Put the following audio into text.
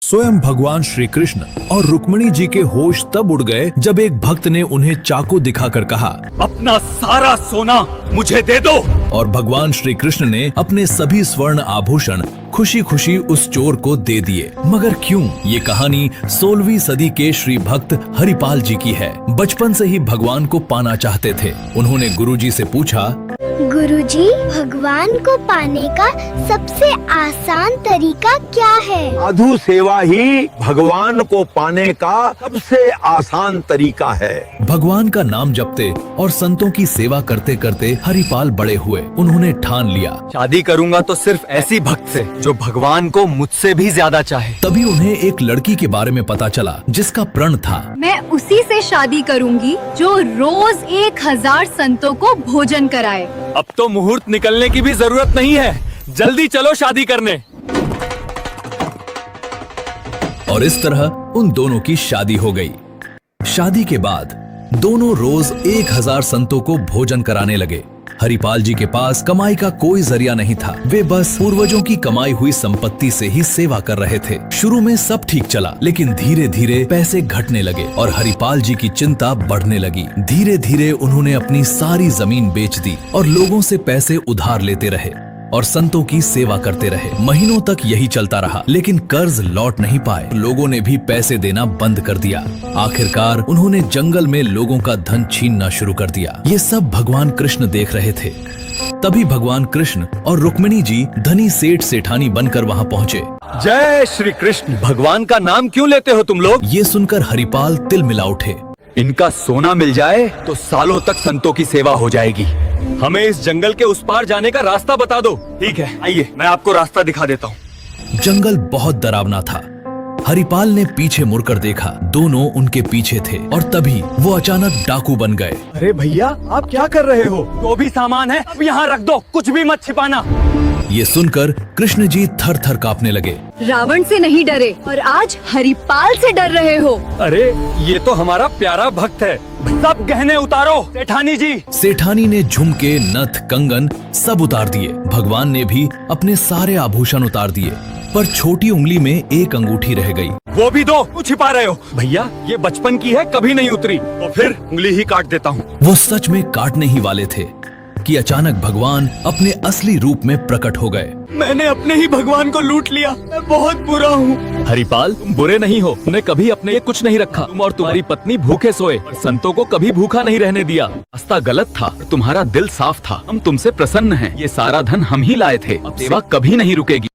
स्वयं भगवान श्री कृष्ण और रुक्मिणी जी के होश तब उड़ गए जब एक भक्त ने उन्हें चाकू दिखाकर कहा, अपना सारा सोना मुझे दे दो। और भगवान श्री कृष्ण ने अपने सभी स्वर्ण आभूषण खुशी खुशी उस चोर को दे दिए। मगर क्यों? ये कहानी 16वीं सदी के श्री भक्त हरिपाल जी की है। बचपन से ही भगवान को पाना चाहते थे। उन्होंने गुरुजी से पूछा, गुरुजी, भगवान को पाने का सबसे आसान तरीका क्या है? साधु सेवा ही भगवान को पाने का सबसे आसान तरीका है। भगवान का नाम जपते और संतों की सेवा करते करते हरिपाल बड़े हुए। उन्होंने ठान लिया, शादी करूंगा तो सिर्फ ऐसी भक्त से जो भगवान को मुझसे भी ज्यादा चाहे। तभी उन्हें एक लड़की के बारे में पता चला जिसका प्रण था, मैं उसी से शादी करूंगी जो रोज 1000 संतों को भोजन कराए। अब तो मुहूर्त निकलने की भी जरूरत नहीं है, जल्दी चलो शादी करने। और इस तरह उन दोनों की शादी हो गई। शादी के बाद दोनों रोज 1000 संतों को भोजन कराने लगे। हरिपाल जी के पास कमाई का कोई जरिया नहीं था। वे बस पूर्वजों की कमाई हुई संपत्ति से ही सेवा कर रहे थे। शुरू में सब ठीक चला, लेकिन धीरे धीरे पैसे घटने लगे और हरिपाल जी की चिंता बढ़ने लगी। धीरे धीरे उन्होंने अपनी सारी जमीन बेच दी और लोगों से पैसे उधार लेते रहे और संतों की सेवा करते रहे। महीनों तक यही चलता रहा, लेकिन कर्ज लौट नहीं पाए। लोगों ने भी पैसे देना बंद कर दिया। आखिरकार उन्होंने जंगल में लोगों का धन छीनना शुरू कर दिया। ये सब भगवान कृष्ण देख रहे थे। तभी भगवान कृष्ण और रुक्मिणी जी धनी सेठ सेठानी बनकर वहाँ पहुँचे। जय श्री कृष्ण। भगवान का नाम क्यों लेते हो तुम लोग? ये सुनकर हरिपाल तिल मिला उठे। इनका सोना मिल जाए तो सालों तक संतों की सेवा हो जाएगी। हमें इस जंगल के उस पार जाने का रास्ता बता दो। ठीक है, आइए मैं आपको रास्ता दिखा देता हूँ। जंगल बहुत डरावना था। हरिपाल ने पीछे मुड़कर देखा, दोनों उनके पीछे थे और तभी वो अचानक डाकू बन गए। अरे भैया, आप क्या कर रहे हो? जो भी सामान है अब यहाँ रख दो, कुछ भी मत छिपाना। ये सुनकर कृष्ण जी थर थर कांपने लगे। रावण से नहीं डरे और आज हरिपाल से डर रहे हो। अरे ये तो हमारा प्यारा भक्त है, सब गहने उतारो सेठानी जी। सेठानी ने झुमके, नथ, कंगन सब उतार दिए। भगवान ने भी अपने सारे आभूषण उतार दिए, पर छोटी उंगली में एक अंगूठी रह गई। वो भी दो, क्यों छिपा रहे हो? भैया ये बचपन की है, कभी नहीं उतरी, तो फिर उंगली ही काट देता हूँ। वो सच में काटने ही वाले थे कि अचानक भगवान अपने असली रूप में प्रकट हो गए। मैंने अपने ही भगवान को लूट लिया, मैं बहुत बुरा हूँ। हरिपाल, तुम बुरे नहीं हो, तुमने कभी अपने लिए कुछ नहीं रखा। तुम और तुम्हारी पत्नी भूखे सोए, संतों को कभी भूखा नहीं रहने दिया। रास्ता गलत था, तुम्हारा दिल साफ था। हम तुमसे प्रसन्न हैं। ये सारा धन हम ही लाए थे, अब सेवा कभी नहीं रुकेगी।